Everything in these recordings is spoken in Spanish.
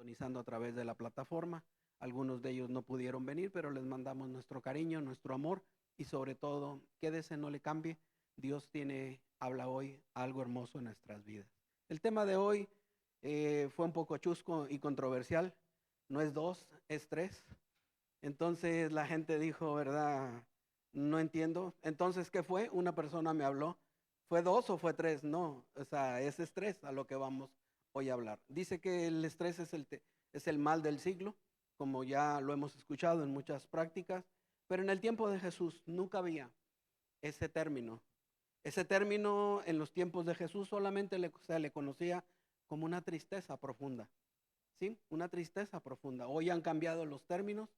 sintonizando a través de la plataforma. Algunos de ellos no pudieron venir, pero les mandamos nuestro cariño, nuestro amor y sobre todo, quédese, no le cambie. Dios habla hoy algo hermoso en nuestras vidas. El tema de hoy fue un poco chusco y controversial. No es dos, es tres. Entonces la gente dijo, ¿verdad? No entiendo. Entonces, ¿qué fue? Una persona me habló. ¿Fue dos o fue tres? No, o sea, es estrés a lo que vamos hoy a hablar. Dice que el estrés es el mal del siglo, como ya lo hemos escuchado en muchas prácticas, pero en el tiempo de Jesús nunca había ese término. Ese término en los tiempos de Jesús solamente se le conocía como una tristeza profunda. ¿Sí? Una tristeza profunda. Hoy han cambiado los términos.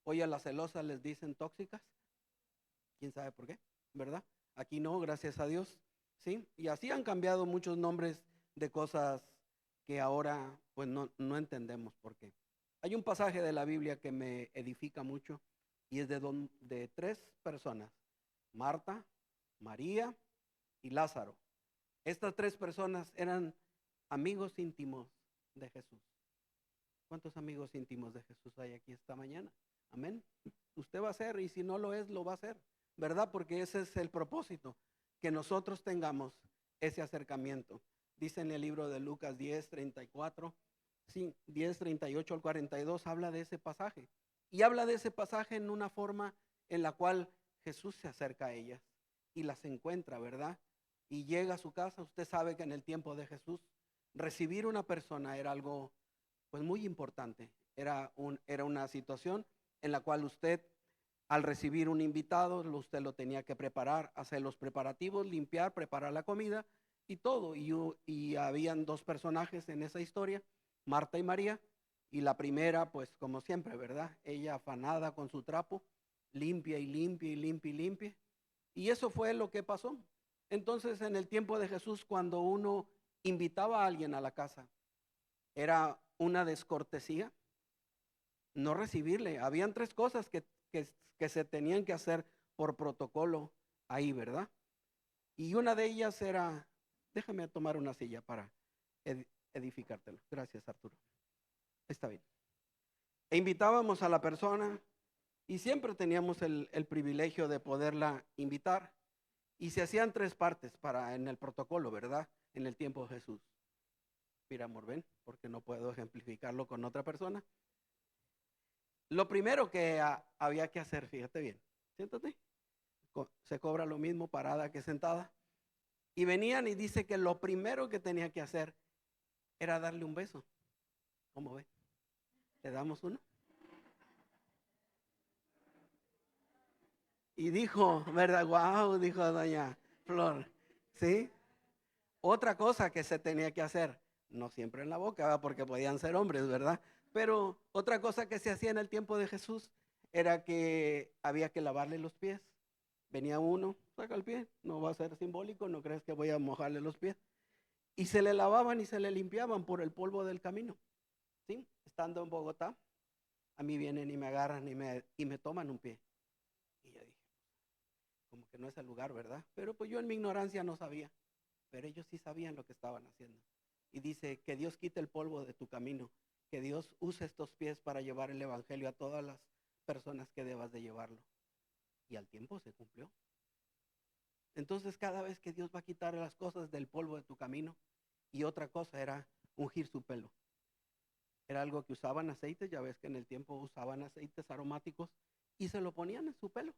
Hoy a las celosas les dicen tóxicas. ¿Quién sabe por qué? ¿Verdad? Aquí no, gracias a Dios. ¿Sí? Y así han cambiado muchos nombres de cosas que ahora pues no entendemos por qué. Hay un pasaje de la Biblia que me edifica mucho y es de tres personas, Marta, María y Lázaro. Estas tres personas eran amigos íntimos de Jesús. ¿Cuántos amigos íntimos de Jesús hay aquí esta mañana? Amén. Usted va a ser, y si no lo es, lo va a hacer, ¿verdad? Porque ese es el propósito, que nosotros tengamos ese acercamiento. Dice en el libro de Lucas 10:34, sí, 10:38 al 42, habla de ese pasaje. Y habla de ese pasaje en una forma en la cual Jesús se acerca a ellas y las encuentra, ¿verdad? Y llega a su casa. Usted sabe que en el tiempo de Jesús, recibir una persona era algo pues muy importante. Era una situación en la cual usted, al recibir un invitado, usted lo tenía que preparar, hacer los preparativos, limpiar, preparar la comida y todo. Y habían dos personajes en esa historia, Marta y María. Y la primera, pues como siempre, ¿verdad? Ella afanada con su trapo, limpia y limpia y limpia y limpia. Y eso fue lo que pasó. Entonces, en el tiempo de Jesús, cuando uno invitaba a alguien a la casa, era una descortesía no recibirle. Habían tres cosas que se tenían que hacer por protocolo ahí, ¿verdad? Y una de ellas era, déjame tomar una silla para edificártelo. Gracias, Arturo. Está bien. E invitábamos a la persona y siempre teníamos el privilegio de poderla invitar. Y se hacían tres partes en el protocolo, ¿verdad? En el tiempo de Jesús. Mira, amor, ven, porque no puedo ejemplificarlo con otra persona. Lo primero que había que hacer, fíjate bien, siéntate, se cobra lo mismo parada que sentada. Y venían y dice que lo primero que tenía que hacer era darle un beso. ¿Cómo ve? ¿Le damos uno? Y dijo, ¿verdad? Wow, dijo doña Flor. ¿Sí? Otra cosa que se tenía que hacer, no siempre en la boca, ¿verdad? Porque podían ser hombres, ¿verdad? Pero otra cosa que se hacía en el tiempo de Jesús era que había que lavarle los pies. Venía uno, saca el pie, no va a ser simbólico, no crees que voy a mojarle los pies. Y se le lavaban y se le limpiaban por el polvo del camino. ¿Sí? Estando en Bogotá, a mí vienen y me agarran y me toman un pie. Y yo dije, como que no es el lugar, ¿verdad? Pero pues yo en mi ignorancia no sabía, pero ellos sí sabían lo que estaban haciendo. Y dice, que Dios quite el polvo de tu camino, que Dios use estos pies para llevar el evangelio a todas las personas que debas de llevarlo. Y al tiempo se cumplió. Entonces cada vez que Dios va a quitar las cosas del polvo de tu camino, y otra cosa era ungir su pelo. Era algo que usaban aceites, ya ves que en el tiempo usaban aceites aromáticos y se lo ponían en su pelo.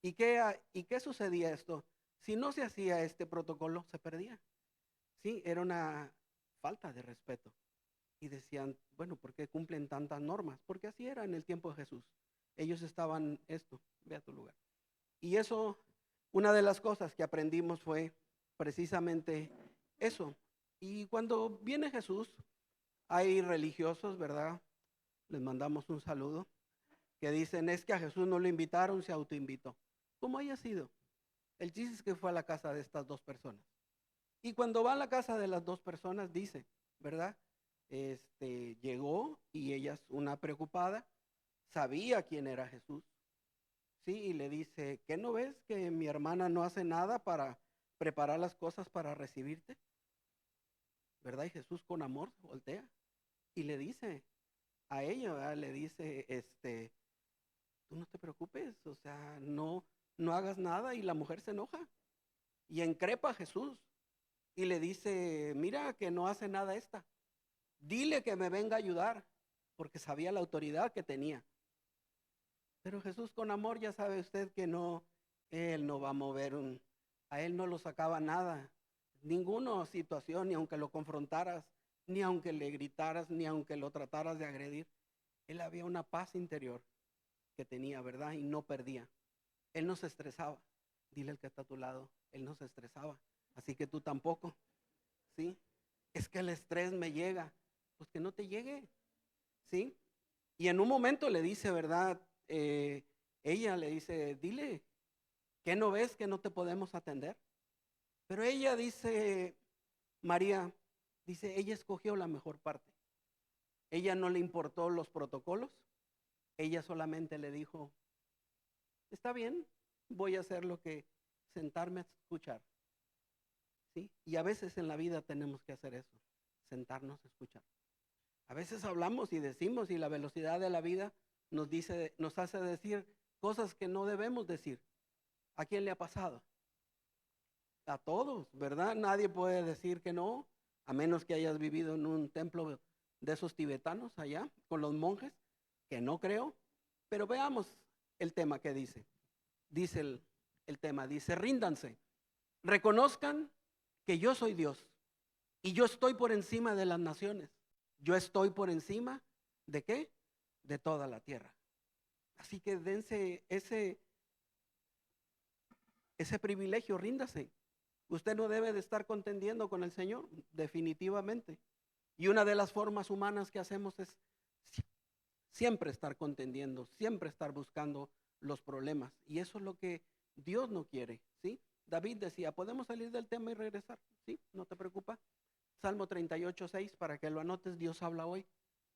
¿Y qué sucedía esto? Si no se hacía este protocolo, se perdía. Sí, era una falta de respeto. Y decían, bueno, ¿por qué cumplen tantas normas? Porque así era en el tiempo de Jesús. Ellos estaban ve a tu lugar. Y eso, una de las cosas que aprendimos fue precisamente eso. Y cuando viene Jesús, hay religiosos, ¿verdad? Les mandamos un saludo, que dicen, es que a Jesús no lo invitaron, se autoinvitó. ¿Cómo haya sido? El chiste es que fue a la casa de estas dos personas. Y cuando va a la casa de las dos personas, dice, ¿verdad? Llegó y ella, una preocupada, sabía quién era Jesús. Sí, y le dice, ¿qué no ves que mi hermana no hace nada para preparar las cosas para recibirte? ¿Verdad? Y Jesús con amor voltea y le dice a ella, ¿verdad? Le dice, tú no te preocupes, o sea, no hagas nada, y la mujer se enoja y increpa a Jesús y le dice, mira que no hace nada esta, dile que me venga a ayudar, porque sabía la autoridad que tenía. Pero Jesús con amor, ya sabe usted que no, él no va a mover a él no lo sacaba nada, ninguna situación, ni aunque lo confrontaras, ni aunque le gritaras, ni aunque lo trataras de agredir. Él había una paz interior que tenía, ¿verdad? Y no perdía. Él no se estresaba. Dile al que está a tu lado, él no se estresaba. Así que tú tampoco, ¿sí? Es que el estrés me llega. Pues que no te llegue, ¿sí? Y en un momento le dice, ¿verdad? Ella le dice, dile, ¿qué no ves que no te podemos atender? Pero ella dice, María, dice, ella escogió la mejor parte. Ella no le importó los protocolos. Ella solamente le dijo, está bien, voy a hacer lo que sentarme a escuchar. ¿Sí? Y a veces en la vida tenemos que hacer eso, sentarnos a escuchar. A veces hablamos y decimos, y la velocidad de la vida nos hace decir cosas que no debemos decir. ¿A quién le ha pasado? A todos, ¿verdad? Nadie puede decir que no, a menos que hayas vivido en un templo de esos tibetanos allá, con los monjes, que no creo. Pero veamos el tema que dice. Dice el tema, dice, ríndanse, reconozcan que yo soy Dios y yo estoy por encima de las naciones. Yo estoy por encima ¿de qué? De toda la tierra. Así que dense ese privilegio, ríndase. Usted no debe de estar contendiendo con el Señor, definitivamente. Y una de las formas humanas que hacemos es siempre estar contendiendo, siempre estar buscando los problemas. Y eso es lo que Dios no quiere, ¿sí? David decía, ¿podemos salir del tema y regresar? ¿Sí? ¿No te preocupa? Salmo 38:6, para que lo anotes, Dios habla hoy.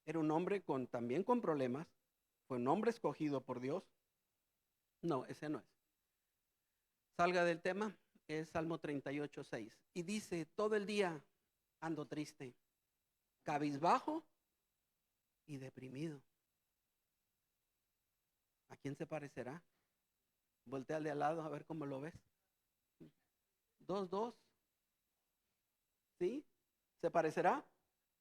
Era un hombre también con problemas, fue un hombre escogido por Dios. No, ese no es. Salga del tema, es Salmo 38:6. Y dice, todo el día ando triste, cabizbajo y deprimido. ¿A quién se parecerá? Voltea al de al lado a ver cómo lo ves. 2:2. ¿Sí? ¿Se parecerá?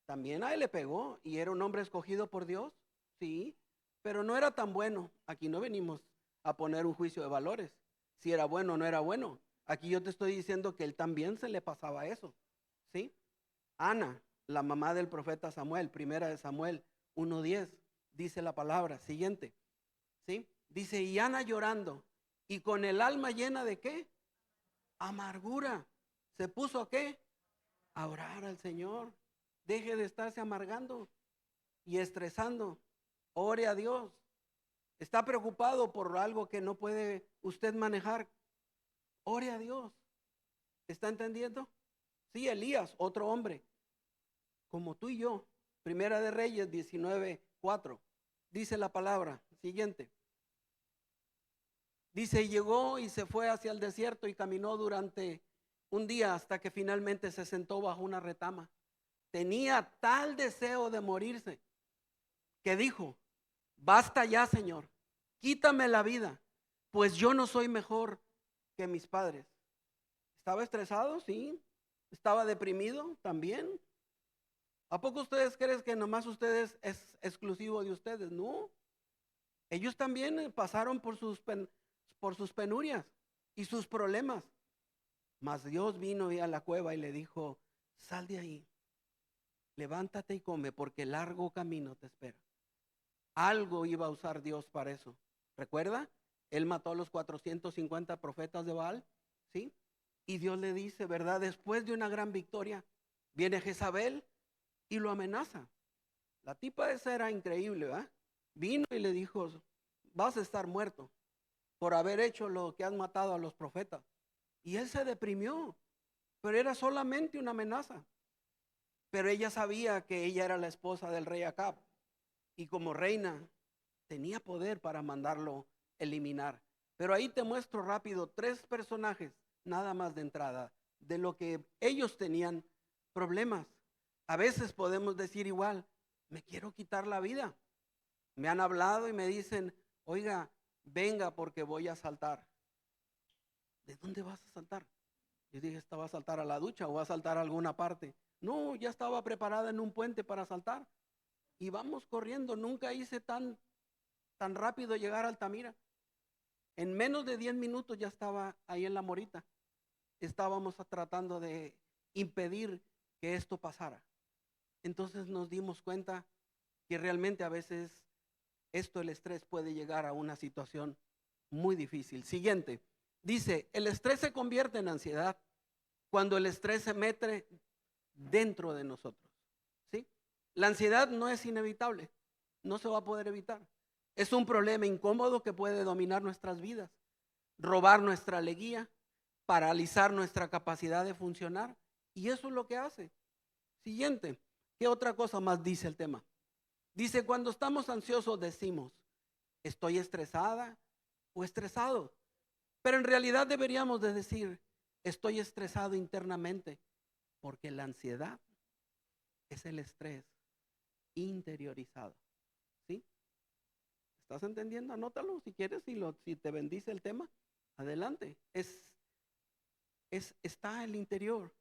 También a él le pegó y era un hombre escogido por Dios. Sí, pero no era tan bueno. Aquí no venimos a poner un juicio de valores. Si era bueno o no era bueno. Aquí yo te estoy diciendo que él también se le pasaba eso. ¿Sí? Ana, la mamá del profeta Samuel, primera de Samuel 1:10, dice la palabra siguiente. ¿Sí? Dice, y Ana llorando y con el alma llena de ¿qué? Amargura. ¿Se puso a qué? A orar al Señor. Deje de estarse amargando y estresando. Ore a Dios. Está preocupado por algo que no puede usted manejar. Ore a Dios. ¿Está entendiendo? Sí, Elías, otro hombre, como tú y yo. Primera de Reyes 19:4. Dice la palabra siguiente. Dice, llegó y se fue hacia el desierto y caminó durante un día hasta que finalmente se sentó bajo una retama. Tenía tal deseo de morirse que dijo, basta ya, Señor, quítame la vida, pues yo no soy mejor que mis padres. ¿Estaba estresado? Sí. ¿Estaba deprimido? También. ¿A poco ustedes creen que nomás ustedes es exclusivo de ustedes? No. Ellos también pasaron por sus penurias y sus problemas. Mas Dios vino a la cueva y le dijo, sal de ahí, levántate y come, porque largo camino te espera. Algo iba a usar Dios para eso. ¿Recuerda? Él mató a los 450 profetas de Baal, ¿sí? Y Dios le dice, ¿verdad? Después de una gran victoria, viene Jezabel y lo amenaza. La tipa esa era increíble, ¿verdad? Vino y le dijo, vas a estar muerto por haber hecho lo que has matado a los profetas. Y él se deprimió, pero era solamente una amenaza. Pero ella sabía que ella era la esposa del rey Acab y como reina tenía poder para mandarlo eliminar. Pero ahí te muestro rápido 3 personajes, nada más de entrada, de lo que ellos tenían problemas. A veces podemos decir igual, me quiero quitar la vida. Me han hablado y me dicen, oiga, venga porque voy a saltar. ¿De dónde vas a saltar? Yo dije, ¿esta va a saltar a la ducha o va a saltar a alguna parte? No, ya estaba preparada en un puente para saltar. Y vamos corriendo, nunca hice tan rápido llegar a Altamira. En menos de 10 minutos ya estaba ahí en La Morita. Estábamos tratando de impedir que esto pasara. Entonces nos dimos cuenta que realmente a veces el estrés puede llegar a una situación muy difícil. Siguiente, dice, el estrés se convierte en ansiedad cuando el estrés se mete dentro de nosotros. ¿Sí? La ansiedad no es inevitable, no se va a poder evitar. Es un problema incómodo que puede dominar nuestras vidas, robar nuestra alegría, paralizar nuestra capacidad de funcionar. Y eso es lo que hace. Siguiente, ¿qué otra cosa más dice el tema? Dice, cuando estamos ansiosos decimos, estoy estresada o estresado. Pero en realidad deberíamos de decir, estoy estresado internamente, porque la ansiedad es el estrés interiorizado. ¿Sí? ¿Estás entendiendo? Anótalo si quieres, si te bendice el tema, adelante. Está el interior.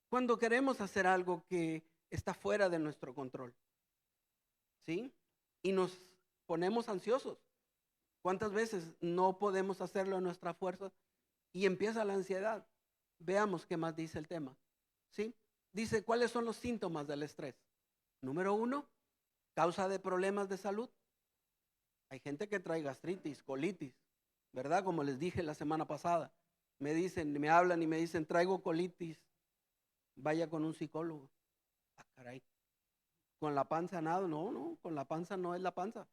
Cuando queremos hacer algo que está fuera de nuestro control, ¿sí? Y nos ponemos ansiosos. ¿Cuántas veces no podemos hacerlo en nuestra fuerza y empieza la ansiedad? Veamos qué más dice el tema, ¿sí? Dice, ¿cuáles son los síntomas del estrés? Número 1, causa de problemas de salud. Hay gente que trae gastritis, colitis, ¿verdad? Como les dije la semana pasada. Me hablan y me dicen, traigo colitis, vaya con un psicólogo. Ah, caray. ¿Con la panza nada? No, con la panza no es la panza,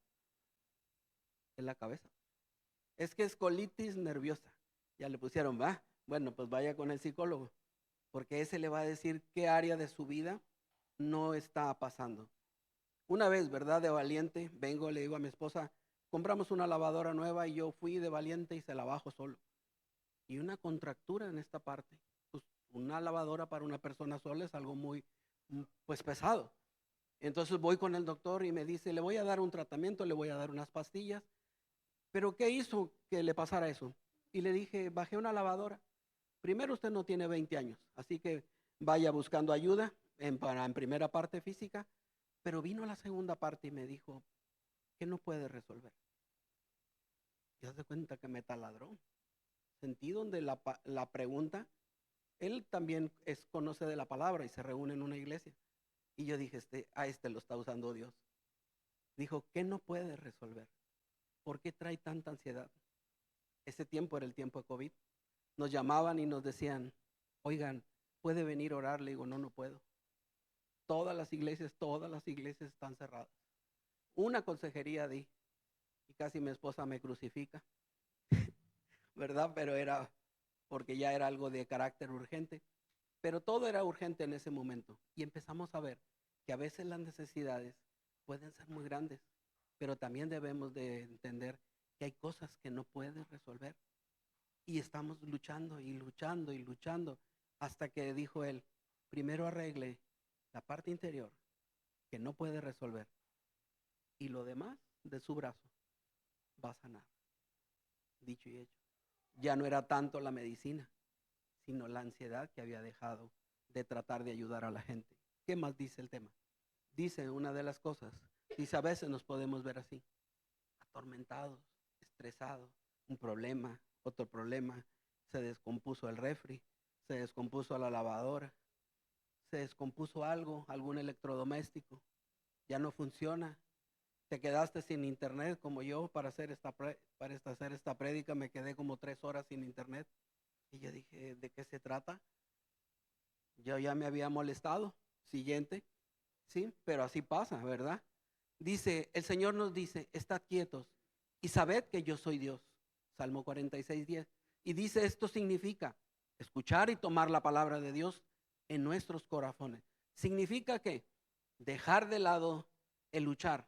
es la cabeza. Es que es colitis nerviosa. Ya le pusieron, va. Bueno, pues vaya con el psicólogo, porque ese le va a decir qué área de su vida no está pasando. Una vez, ¿verdad? De valiente, vengo, le digo a mi esposa, compramos una lavadora nueva y yo fui de valiente y se la bajo solo. Y una contractura en esta parte. Pues una lavadora para una persona sola es algo muy, pues pesado. Entonces voy con el doctor y me dice, le voy a dar un tratamiento, le voy a dar unas pastillas. ¿Pero qué hizo que le pasara eso? Y le dije, bajé una lavadora. Primero, usted no tiene 20 años, así que vaya buscando ayuda en primera parte física. Pero vino la segunda parte y me dijo, ¿qué no puede resolver? Y se cuenta que me taladró. Sentí donde la pregunta, él también conoce de la palabra y se reúne en una iglesia. Y yo dije, a este lo está usando Dios. Dijo, ¿qué no puede resolver? ¿Por qué trae tanta ansiedad? Ese tiempo era el tiempo de COVID. Nos llamaban y nos decían, oigan, ¿puede venir a orar? Le digo, no puedo. Todas las iglesias están cerradas. Una consejería di y casi mi esposa me crucifica, ¿verdad? Pero era porque ya era algo de carácter urgente. Pero todo era urgente en ese momento. Y empezamos a ver que a veces las necesidades pueden ser muy grandes, pero también debemos de entender que hay cosas que no pueden resolver. Y estamos luchando y luchando y luchando hasta que dijo él, primero arregle la parte interior que no puede resolver y lo demás de su brazo va a sanar. Dicho y hecho. Ya no era tanto la medicina, sino la ansiedad que había dejado de tratar de ayudar a la gente. ¿Qué más dice el tema? Dice una de las cosas, dice a veces nos podemos ver así, atormentados, estresados, un problema, otro problema, se descompuso el refri, se descompuso la lavadora, se descompuso algún electrodoméstico, ya no funciona, te quedaste sin internet como yo para hacer esta prédica, me quedé como 3 horas sin internet. Y yo dije, ¿de qué se trata? Yo ya me había molestado. Siguiente, sí, pero así pasa, ¿verdad? Dice, el Señor nos dice, estad quietos y sabed que yo soy Dios. Salmo 46:10. Y dice, esto significa escuchar y tomar la palabra de Dios en nuestros corazones. Significa que dejar de lado el luchar,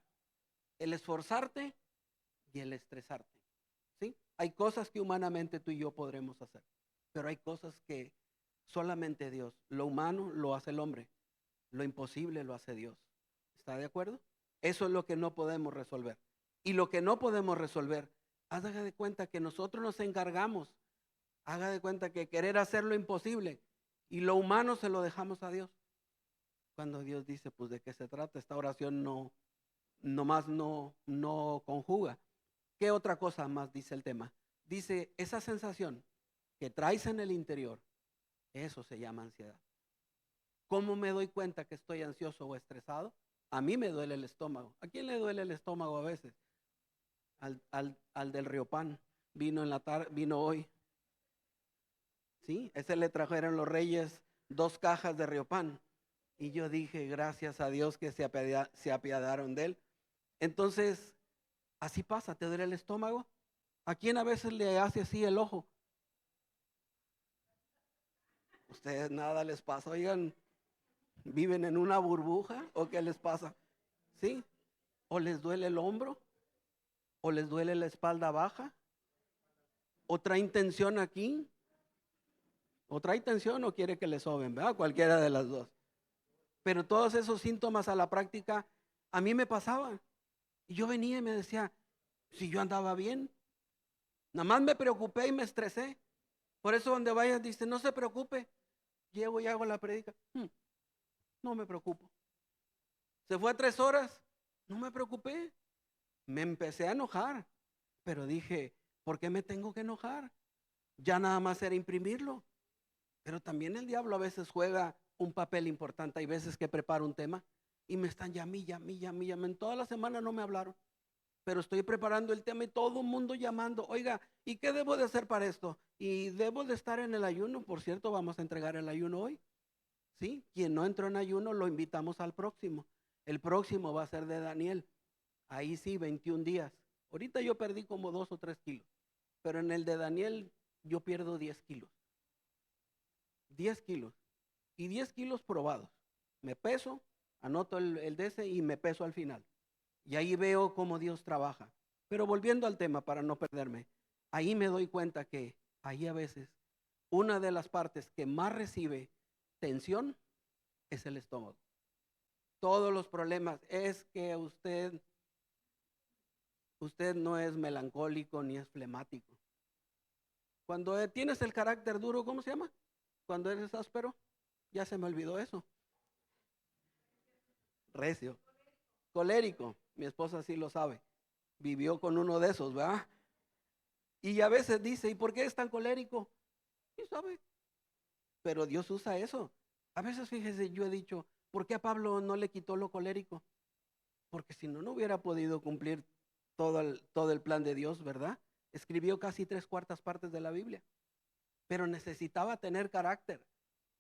el esforzarte y el estresarte. ¿Sí? Hay cosas que humanamente tú y yo podremos hacer, pero hay cosas que solamente Dios. Lo humano lo hace el hombre, lo imposible lo hace Dios. ¿Está de acuerdo? Eso es lo que no podemos resolver. Y lo que no podemos resolver, haga de cuenta que nosotros nos encargamos, haga de cuenta que querer hacer lo imposible y lo humano se lo dejamos a Dios. Cuando Dios dice, pues ¿de qué se trata? Esta oración no conjuga. ¿Qué otra cosa más dice el tema? Dice, esa sensación que traes en el interior, eso se llama ansiedad. ¿Cómo me doy cuenta que estoy ansioso o estresado? A mí me duele el estómago. ¿A quién le duele el estómago a veces? Al del Riopan. Vino en la tarde, vino hoy. Sí, ese le trajeron los reyes 2 cajas de Riopan. Y yo dije, gracias a Dios que se apiadaron de él. Entonces, así pasa, ¿te duele el estómago? ¿A quién a veces le hace así el ojo? Ustedes nada les pasa, oigan, ¿viven en una burbuja o qué les pasa? ¿Sí? ¿O les duele el hombro? ¿O les duele la espalda baja? ¿O traen tensión aquí? ¿O trae tensión o quiere que le soben? ¿Verdad? Cualquiera de las dos. Pero todos esos síntomas a la práctica a mí me pasaban. Y yo venía y me decía, si yo andaba bien, nada más me preocupé y me estresé. Por eso donde vayas dice, no se preocupe, llego y hago la prédica. No me preocupo. Se fue a 3 horas, no me preocupé. Me empecé a enojar, pero dije, ¿por qué me tengo que enojar? Ya nada más era imprimirlo. Pero también el diablo a veces juega un papel importante. Hay veces que preparo un tema y me están llamando. En toda la semana no me hablaron, pero estoy preparando el tema y todo el mundo llamando. Oiga, ¿y qué debo de hacer para esto? Y debo de estar en el ayuno. Por cierto, vamos a entregar el ayuno hoy. ¿Sí? Quien no entró en ayuno lo invitamos al próximo. El próximo va a ser de Daniel. Ahí sí, 21 días. Ahorita yo perdí como 2 o 3 kilos, pero en el de Daniel yo pierdo 10 kilos. 10 kilos. Y 10 kilos probados. Me peso, anoto el DC y me peso al final. Y ahí veo cómo Dios trabaja. Pero volviendo al tema para no perderme, ahí me doy cuenta que ahí a veces una de las partes que más recibe tensión es el estómago. Todos los problemas es que usted no es melancólico ni es flemático. Cuando tienes el carácter duro, ¿cómo se llama? Cuando eres áspero, ya se me olvidó eso. Recio. Colérico. Mi esposa sí lo sabe. Vivió con uno de esos, ¿verdad? Y a veces dice, ¿y por qué es tan colérico? ¿Quién sabe? Pero Dios usa eso. A veces, fíjese, yo he dicho, ¿por qué a Pablo no le quitó lo colérico? Porque si no, no hubiera podido cumplir todo el plan de Dios, ¿verdad? Escribió casi 3/4 partes de la Biblia, pero necesitaba tener carácter.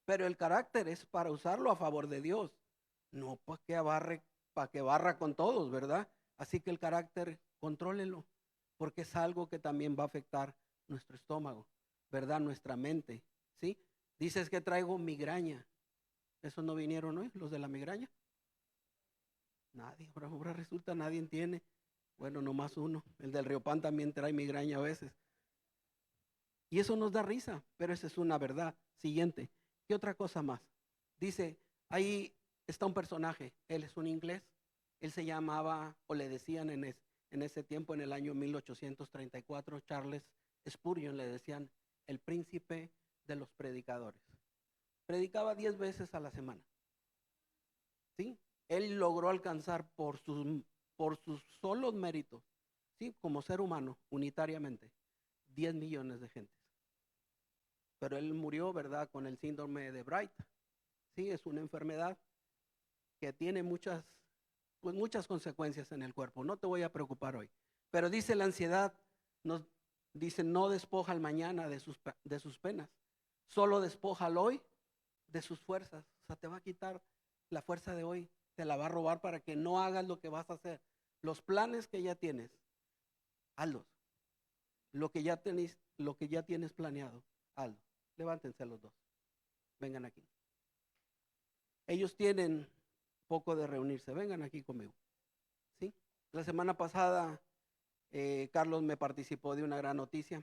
Pero el carácter es para usarlo a favor de Dios, no para que barra con todos, ¿verdad? Así que el carácter, contrólelo, porque es algo que también va a afectar nuestro estómago, ¿verdad? Nuestra mente, ¿sí? Dices que traigo migraña. ¿Esos no vinieron hoy, los de la migraña? Nadie, ahora resulta nadie tiene. Bueno, nomás uno. El del Riopan también trae migraña a veces. Y eso nos da risa, pero esa es una verdad. Siguiente. ¿Qué otra cosa más? Dice, ahí está un personaje. Él es un inglés. Él se llamaba, o le decían en ese tiempo, en el año 1834, Charles Spurgeon, le decían el príncipe de los predicadores. Predicaba 10 veces a la semana. ¿Sí? Él logró alcanzar por sus solos méritos, ¿sí? Como ser humano, unitariamente, 10 millones de gentes. Pero él murió, ¿verdad?, con el síndrome de Bright. Sí, es una enfermedad que tiene muchas consecuencias en el cuerpo. No te voy a preocupar hoy. Pero dice la ansiedad, dice, no despoja al mañana de sus penas, solo despoja al hoy de sus fuerzas. O sea, te va a quitar la fuerza de hoy, te la va a robar para que no hagas lo que vas a hacer. Los planes que ya tienes, hazlos. Lo que ya tienes planeado, hazlo. Levántense los dos. Vengan aquí. Ellos tienen poco de reunirse. Vengan aquí conmigo. ¿Sí? La semana pasada, Carlos me participó de una gran noticia,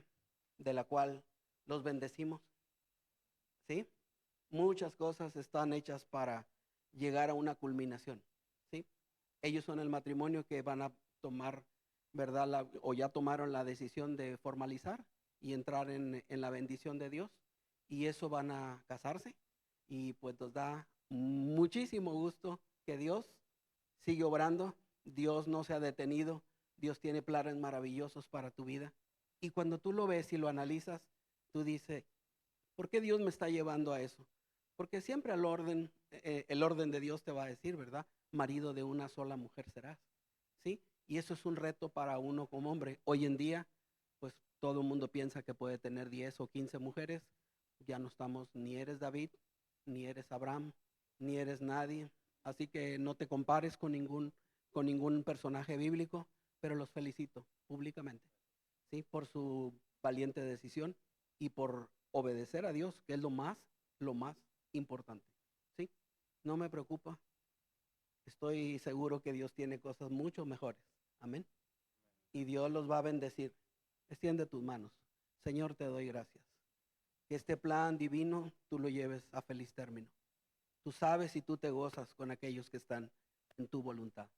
de la cual los bendecimos. ¿Sí? Muchas cosas están hechas para llegar a una culminación. ¿Sí? Ellos son el matrimonio que van a tomar, ¿verdad? O ya tomaron la decisión de formalizar y entrar en la bendición de Dios. Y eso van a casarse. Y pues nos da muchísimo gusto que Dios sigue obrando. Dios no se ha detenido. Dios tiene planes maravillosos para tu vida. Y cuando tú lo ves y lo analizas, tú dices, ¿por qué Dios me está llevando a eso? Porque siempre el orden de Dios te va a decir, ¿verdad? Marido de una sola mujer serás, ¿sí? Y eso es un reto para uno como hombre. Hoy en día, pues todo el mundo piensa que puede tener 10 o 15 mujeres. Ya no estamos, ni eres David, ni eres Abraham, ni eres nadie. Así que no te compares con ningún personaje bíblico, pero los felicito públicamente, ¿sí? Por su valiente decisión y por obedecer a Dios, que es lo más importante, ¿sí? No me preocupa. Estoy seguro que Dios tiene cosas mucho mejores. Amén. Y Dios los va a bendecir. Extiende tus manos. Señor, te doy gracias. Que este plan divino tú lo lleves a feliz término. Tú sabes y tú te gozas con aquellos que están en tu voluntad.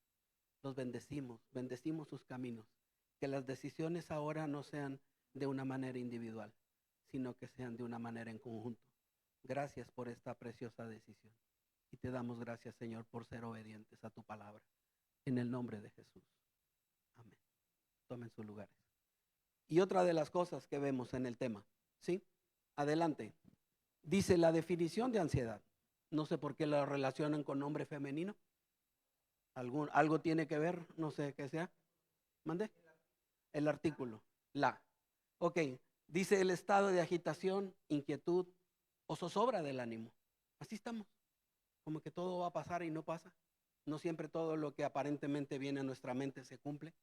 Los bendecimos sus caminos. Que las decisiones ahora no sean de una manera individual, sino que sean de una manera en conjunto. Gracias por esta preciosa decisión. Y te damos gracias, Señor, por ser obedientes a tu palabra. En el nombre de Jesús. Amén. Tomen sus lugares. Y otra de las cosas que vemos en el tema, ¿sí? Adelante. Dice la definición de ansiedad. No sé por qué la relacionan con nombre femenino. Algo tiene que ver, no sé qué sea. ¿Mande? El artículo. La. Ok. Dice el estado de agitación, inquietud o zozobra del ánimo. Así estamos. Como que todo va a pasar y no pasa. No siempre todo lo que aparentemente viene a nuestra mente se cumple.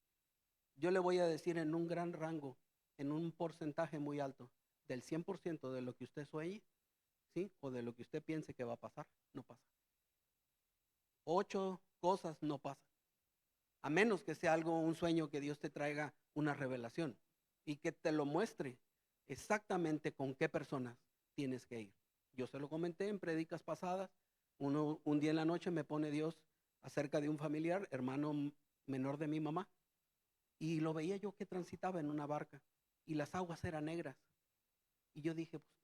Yo le voy a decir en un gran rango, en un porcentaje muy alto, del 100% de lo que usted sueñe, ¿sí? O de lo que usted piense que va a pasar, no pasa. 8 cosas no pasan. A menos que sea algo, un sueño que Dios te traiga una revelación y que te lo muestre exactamente con qué personas tienes que ir. Yo se lo comenté en predicas pasadas. Un día en la noche me pone Dios acerca de un familiar, hermano menor de mi mamá, y lo veía yo que transitaba en una barca y las aguas eran negras. Y yo dije, pues,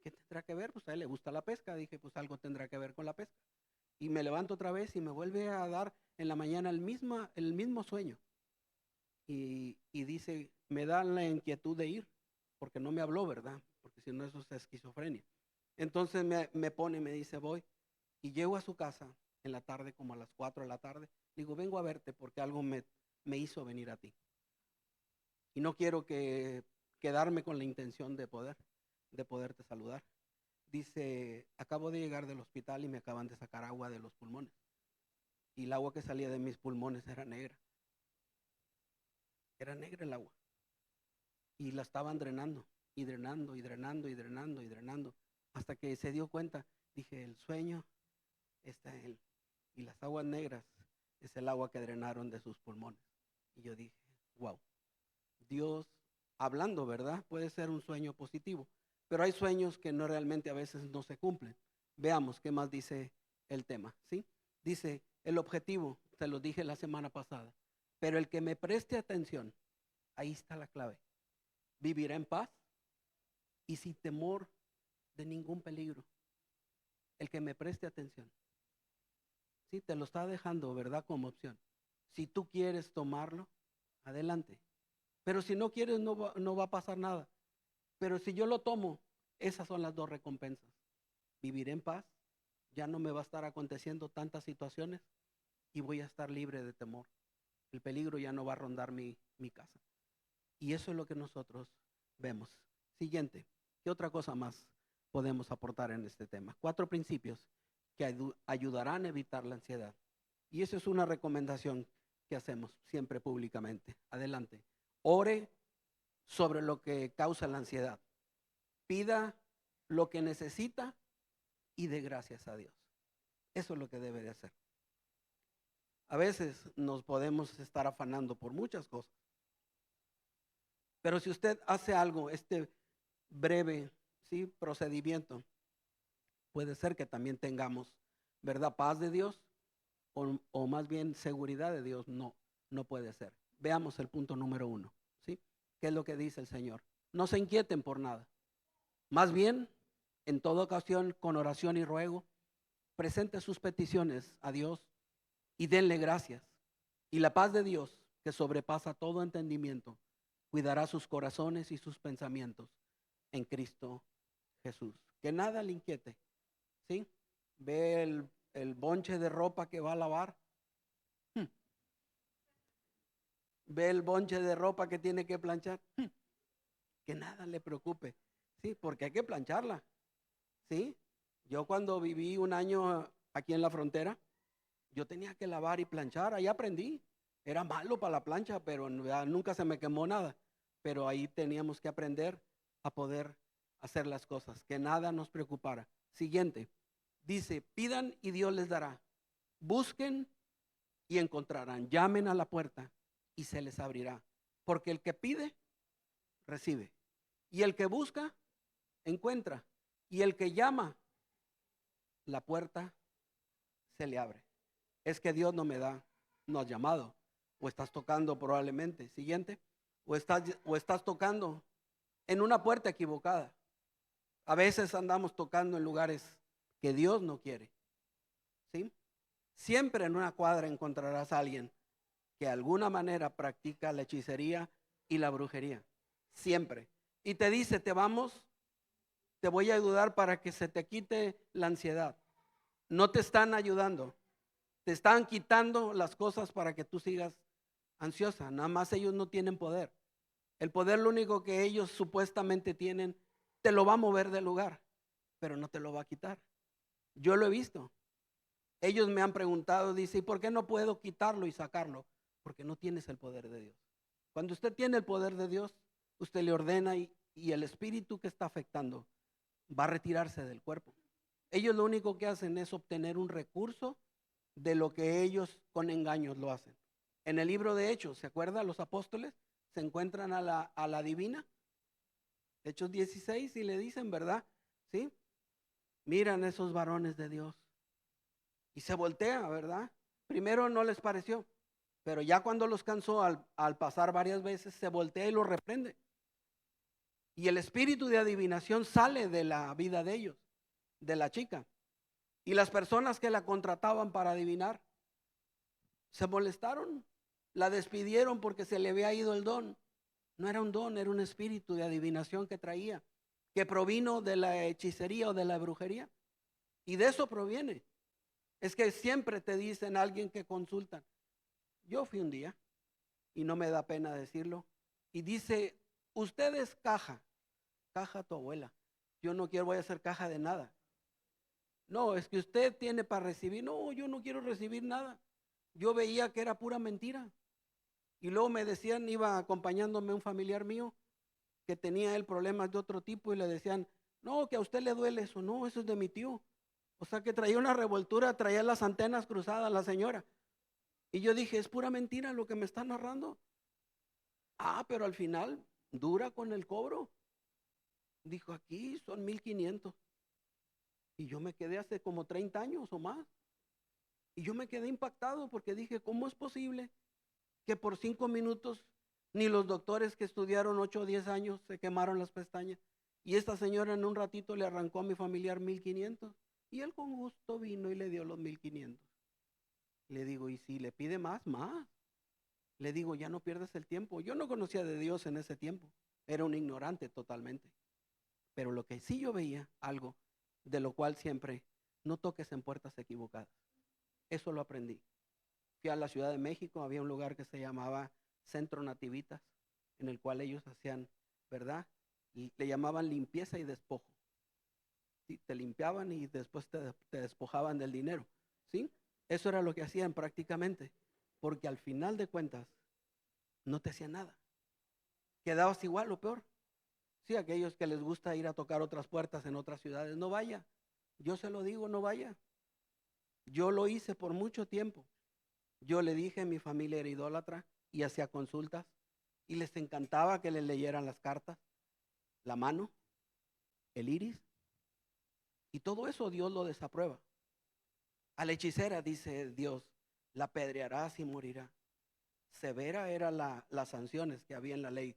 ¿qué tendrá que ver? Pues a él le gusta la pesca. Dije, pues algo tendrá que ver con la pesca. Y me levanto otra vez y me vuelve a dar en la mañana el mismo sueño. Y dice, me da la inquietud de ir, porque no me habló, ¿verdad? Porque si no, eso es esquizofrenia. Entonces me pone y me dice, voy. Y llego a su casa en la tarde, como a las 4 de la tarde. Digo, vengo a verte porque algo me hizo venir a ti. Y no quiero quedarme con la intención de poderte saludar. Dice, acabo de llegar del hospital y me acaban de sacar agua de los pulmones. Y el agua que salía de mis pulmones era negra. Era negra el agua. Y la estaban drenando, y drenando, y drenando, y drenando, y drenando. Hasta que se dio cuenta, dije, el sueño está en él. Y las aguas negras es el agua que drenaron de sus pulmones. Y yo dije, wow, Dios hablando, ¿verdad? Puede ser un sueño positivo, pero hay sueños que no realmente a veces no se cumplen. Veamos qué más dice el tema, ¿sí? Dice, el objetivo, se lo dije la semana pasada, pero el que me preste atención, ahí está la clave, vivirá en paz y sin temor de ningún peligro. El que me preste atención, ¿sí? Te lo está dejando, ¿verdad? Como opción. Si tú quieres tomarlo, adelante. Pero si no quieres, no va a pasar nada. Pero si yo lo tomo, esas son las dos recompensas. Viviré en paz, ya no me va a estar aconteciendo tantas situaciones y voy a estar libre de temor. El peligro ya no va a rondar mi casa. Y eso es lo que nosotros vemos. Siguiente, ¿qué otra cosa más podemos aportar en este tema? 4 principios que ayudarán a evitar la ansiedad. Y eso es una recomendación que hacemos siempre públicamente. Adelante. Ore sobre lo que causa la ansiedad. Pida lo que necesita y dé gracias a Dios. Eso es lo que debe de hacer. A veces nos podemos estar afanando por muchas cosas. Pero si usted hace algo, este breve, ¿sí?, procedimiento, puede ser que también tengamos, ¿verdad?, paz de Dios o más bien seguridad de Dios, no puede ser. Veamos el punto número 1, ¿sí? ¿Qué es lo que dice el Señor? No se inquieten por nada. Más bien, en toda ocasión, con oración y ruego, presente sus peticiones a Dios y denle gracias. Y la paz de Dios, que sobrepasa todo entendimiento, cuidará sus corazones y sus pensamientos en Cristo Jesús. Que nada le inquiete, ¿sí? Ve el bonche de ropa que va a lavar. Ve el bonche de ropa que tiene que planchar. Que nada le preocupe, ¿sí? Porque hay que plancharla, ¿sí? Yo cuando viví un año aquí en la frontera, yo tenía que lavar y planchar, ahí aprendí. Era malo para la plancha, pero nunca se me quemó nada. Pero ahí teníamos que aprender a poder hacer las cosas, que nada nos preocupara. Siguiente, dice, pidan y Dios les dará. Busquen y encontrarán. Llamen a la puerta y se les abrirá. Porque el que pide, recibe. Y el que busca, encuentra. Y el que llama, la puerta se le abre. Es que Dios no has llamado. O estás tocando probablemente. Siguiente. O estás tocando en una puerta equivocada. A veces andamos tocando en lugares que Dios no quiere. ¿Sí? Siempre en una cuadra encontrarás a alguien que de alguna manera practica la hechicería y la brujería. Siempre. Y te dice, te voy a ayudar para que se te quite la ansiedad. No te están ayudando. Te están quitando las cosas para que tú sigas ansiosa. Nada más ellos no tienen poder. El poder, lo único que ellos supuestamente tienen, te lo va a mover del lugar, pero no te lo va a quitar. Yo lo he visto. Ellos me han preguntado, dice, ¿y por qué no puedo quitarlo y sacarlo? Porque no tienes el poder de Dios. Cuando usted tiene el poder de Dios, usted le ordena y el espíritu que está afectando va a retirarse del cuerpo. Ellos lo único que hacen es obtener un recurso de lo que ellos con engaños lo hacen. En el libro de Hechos, ¿se acuerdan? Los apóstoles se encuentran a la divina, Hechos 16, y le dicen, ¿verdad? ¿Sí? Miran esos varones de Dios. Y se voltea, ¿verdad? Primero no les pareció, pero ya cuando los cansó, al pasar varias veces, se voltea y los reprende. Y el espíritu de adivinación sale de la vida de ellos, de la chica. Y las personas que la contrataban para adivinar se molestaron, la despidieron porque se le había ido el don. No era un don, era un espíritu de adivinación que traía, que provino de la hechicería o de la brujería. Y de eso proviene. Es que siempre te dicen alguien que consultan. Yo fui un día, y no me da pena decirlo, y dice, usted es caja tu abuela. Yo no quiero, voy a ser caja de nada. No, es que usted tiene para recibir. No, yo no quiero recibir nada. Yo veía que era pura mentira. Y luego me decían, iba acompañándome un familiar mío que tenía él problemas de otro tipo y le decían, no, que a usted le duele eso. No, eso es de mi tío. O sea que traía una revoltura, traía las antenas cruzadas la señora. Y yo dije, es pura mentira lo que me está narrando. Ah, pero al final dura con el cobro. Dijo, aquí son 1,500. Y yo me quedé hace como 30 años o más. Y yo me quedé impactado porque dije, ¿cómo es posible que por 5 minutos ni los doctores que estudiaron 8 o 10 años se quemaron las pestañas? Y esta señora en un ratito le arrancó a mi familiar 1,500. Y él con gusto vino y le dio los 1,500. Le digo, y si le pide más, más. Le digo, ya no pierdas el tiempo. Yo no conocía de Dios en ese tiempo. Era un ignorante totalmente. Pero lo que sí yo veía, algo de lo cual siempre, no toques en puertas equivocadas. Eso lo aprendí. Fui a la Ciudad de México, había un lugar que se llamaba Centro Nativitas, en el cual ellos hacían, ¿verdad? Y le llamaban limpieza y despojo. ¿Sí? Te limpiaban y después te despojaban del dinero. ¿Sí? Eso era lo que hacían prácticamente, porque al final de cuentas no te hacían nada. Quedabas igual o peor. Sí, aquellos que les gusta ir a tocar otras puertas en otras ciudades, no vaya. Yo se lo digo, no vaya. Yo lo hice por mucho tiempo. Yo le dije, mi familia era idólatra y hacía consultas y les encantaba que les leyeran las cartas, la mano, el iris, y todo eso Dios lo desaprueba. A la hechicera dice Dios, la apedrearás y morirá. Severa eran las sanciones que había en la ley,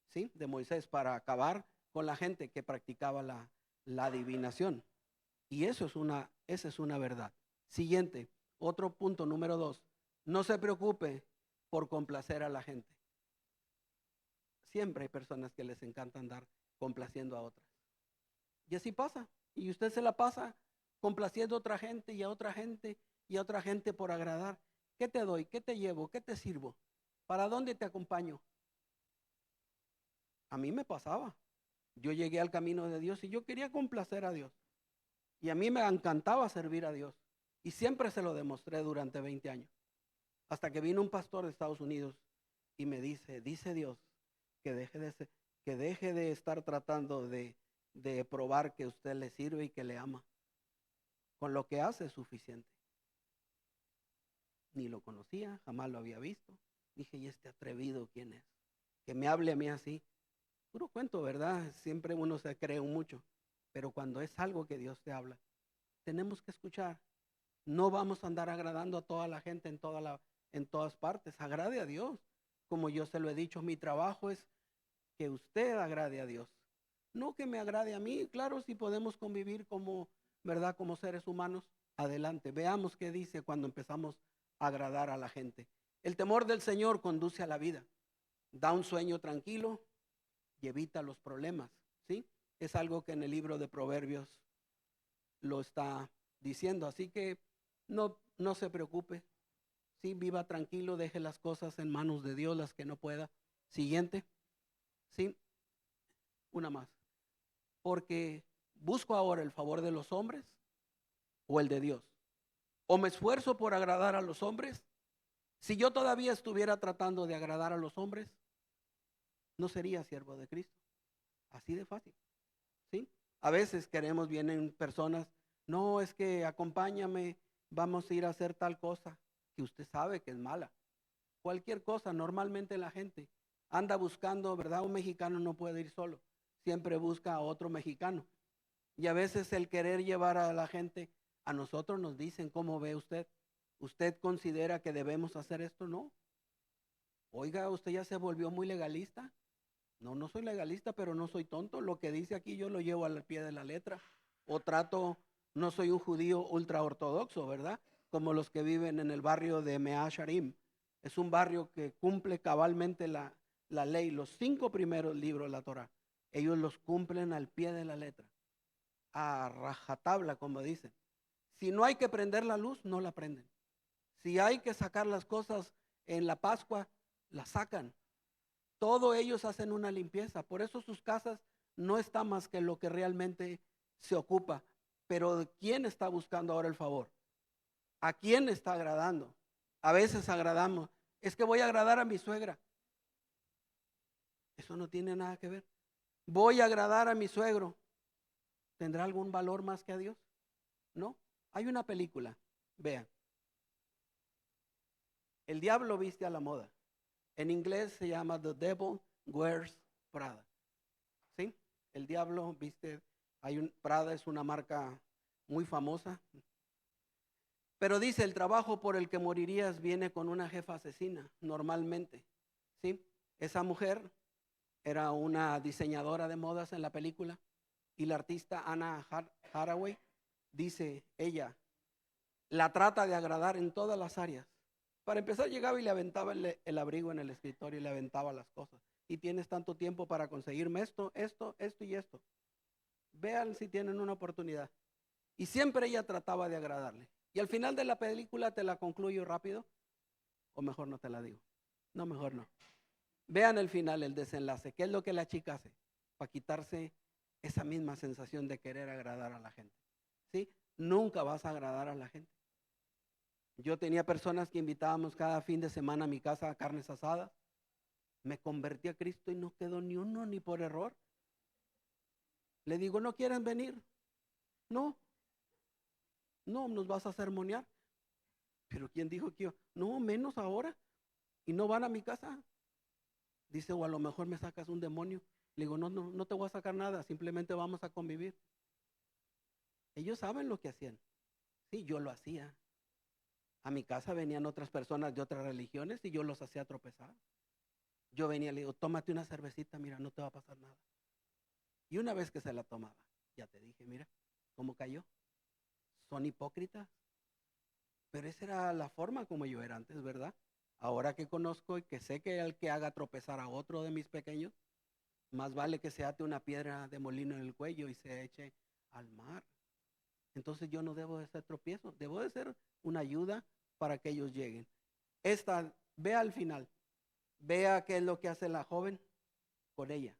¿sí?, de Moisés para acabar con la gente que practicaba la adivinación. Y esa es una verdad. Siguiente, otro punto número 2. No se preocupe por complacer a la gente. Siempre hay personas que les encanta andar complaciendo a otras. Y así pasa. Y usted se la pasa complaciendo a otra gente y a otra gente y a otra gente por agradar. ¿Qué te doy? ¿Qué te llevo? ¿Qué te sirvo? ¿Para dónde te acompaño? A mí me pasaba. Yo llegué al camino de Dios y yo quería complacer a Dios. Y a mí me encantaba servir a Dios. Y siempre se lo demostré durante 20 años. Hasta que vino un pastor de Estados Unidos y me dice Dios que deje de estar tratando de probar que usted le sirve y que le ama. Con lo que hace es suficiente. Ni lo conocía, jamás lo había visto. Dije, ¿y este atrevido quién es? Que me hable a mí así. Puro cuento, ¿verdad? Siempre uno se cree mucho. Pero cuando es algo que Dios te habla, tenemos que escuchar. No vamos a andar agradando a toda la gente en todas partes. Agrade a Dios. Como yo se lo he dicho, mi trabajo es que usted agrade a Dios. No que me agrade a mí. Claro, si podemos convivir como, ¿verdad?, como seres humanos, adelante. Veamos qué dice cuando empezamos a agradar a la gente. El temor del Señor conduce a la vida. Da un sueño tranquilo y evita los problemas, ¿sí? Es algo que en el libro de Proverbios lo está diciendo. Así que no se preocupe. Sí, viva tranquilo, deje las cosas en manos de Dios, las que no pueda. Siguiente. Sí, una más. Porque busco ahora el favor de los hombres o el de Dios. O me esfuerzo por agradar a los hombres. Si yo todavía estuviera tratando de agradar a los hombres, no sería siervo de Cristo. Así de fácil. ¿Sí? A veces vienen personas, no, es que acompáñame, vamos a ir a hacer tal cosa que usted sabe que es mala. Cualquier cosa, normalmente la gente anda buscando, ¿verdad? Un mexicano no puede ir solo, siempre busca a otro mexicano. Y a veces el querer llevar a la gente, a nosotros nos dicen, ¿cómo ve usted? ¿Usted considera que debemos hacer esto? No. Oiga, ¿usted ya se volvió muy legalista? No, no soy legalista, pero no soy tonto. Lo que dice aquí yo lo llevo al pie de la letra. O trato, no soy un judío ultra ortodoxo, ¿verdad? Como los que viven en el barrio de Mea Sharim. Es un barrio que cumple cabalmente la ley, los 5 primeros libros de la Torah. Ellos los cumplen al pie de la letra, a rajatabla, como dicen. Si no hay que prender la luz, no la prenden. Si hay que sacar las cosas en la Pascua, las sacan. Todos ellos hacen una limpieza. Por eso sus casas no están más que lo que realmente se ocupa. Pero ¿quién está buscando ahora el favor? ¿A quién está agradando? A veces agradamos. Es que voy a agradar a mi suegra. Eso no tiene nada que ver. Voy a agradar a mi suegro. ¿Tendrá algún valor más que a Dios? No. Hay una película. Vean. El diablo viste a la moda. En inglés se llama The Devil Wears Prada. ¿Sí? El diablo viste, Prada es una marca muy famosa. Pero dice, el trabajo por el que morirías viene con una jefa asesina, normalmente. ¿Sí? Esa mujer era una diseñadora de modas en la película y la artista Anna Hathaway dice, ella la trata de agradar en todas las áreas. Para empezar, llegaba y le aventaba el abrigo en el escritorio y le aventaba las cosas. Y tienes tanto tiempo para conseguirme esto y esto. Vean si tienen una oportunidad. Y siempre ella trataba de agradarle. Y al final de la película te la concluyo rápido. O mejor no te la digo. No, mejor no. Vean el final, el desenlace. ¿Qué es lo que la chica hace? Para quitarse esa misma sensación de querer agradar a la gente. ¿Sí? Nunca vas a agradar a la gente. Yo tenía personas que invitábamos cada fin de semana a mi casa a carnes asadas. Me convertí a Cristo y no quedó ni uno ni por error. Le digo, ¿no quieren venir? No, no, nos vas a sermonear. Pero ¿quién dijo que yo? No, menos ahora. Y no van a mi casa. Dice, o a lo mejor me sacas un demonio. Le digo, no te voy a sacar nada, simplemente vamos a convivir. Ellos saben lo que hacían. Sí, yo lo hacía. A mi casa venían otras personas de otras religiones y yo los hacía tropezar. Yo venía y le digo, tómate una cervecita, mira, no te va a pasar nada. Y una vez que se la tomaba, ya te dije, mira, cómo cayó. Son hipócritas. Pero esa era la forma como yo era antes, ¿verdad? Ahora que conozco y que sé que el que haga tropezar a otro de mis pequeños, más vale que se ate una piedra de molino en el cuello y se eche al mar. Entonces yo no debo de ser tropiezo, debo de ser una ayuda para que ellos lleguen. Vea al final, vea qué es lo que hace la joven con ella.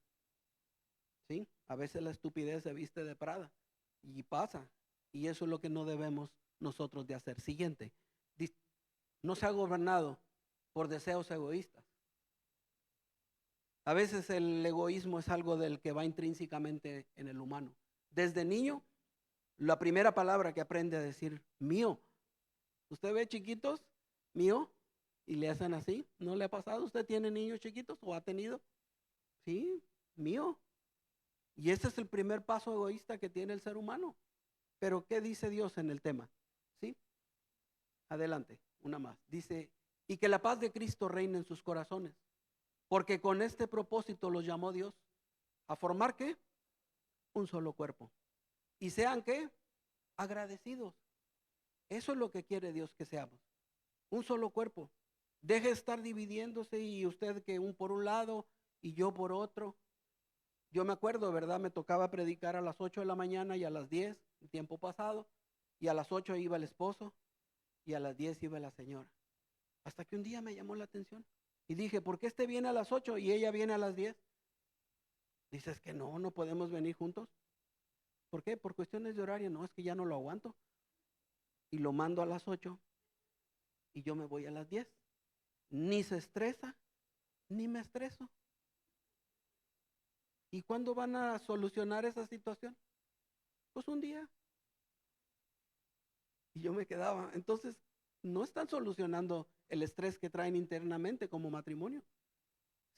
¿Sí? A veces la estupidez se viste de Prada y pasa. Y eso es lo que no debemos nosotros de hacer. Siguiente, no se ha gobernado por deseos egoístas. A veces el egoísmo es algo del que va intrínsecamente en el humano. Desde niño, la primera palabra que aprende a decir, mío. ¿Usted ve chiquitos, mío? Y le hacen así. ¿No le ha pasado? ¿Usted tiene niños chiquitos o ha tenido? Sí, mío. Y ese es el primer paso egoísta que tiene el ser humano. Pero ¿qué dice Dios en el tema? ¿Sí? Adelante, una más. Dice, y que la paz de Cristo reine en sus corazones, porque con este propósito los llamó Dios a formar ¿qué? Un solo cuerpo. Y sean ¿qué? Agradecidos. Eso es lo que quiere Dios que seamos. Un solo cuerpo. Deje de estar dividiéndose y usted que por un lado y yo por otro. Yo me acuerdo, ¿verdad? Me tocaba predicar a las 8 de la mañana y a las 10, el tiempo pasado, y a las 8 iba el esposo y a las 10 iba la señora. Hasta que un día me llamó la atención y dije, ¿por qué este viene a las 8 y ella viene a las 10? Dices que no podemos venir juntos. ¿Por qué? Por cuestiones de horario. No, es que ya no lo aguanto. Y lo mando a las 8 y yo me voy a las 10. Ni se estresa, ni me estreso. ¿Y cuándo van a solucionar esa situación? Pues un día. Y yo me quedaba. Entonces, no están solucionando el estrés que traen internamente como matrimonio,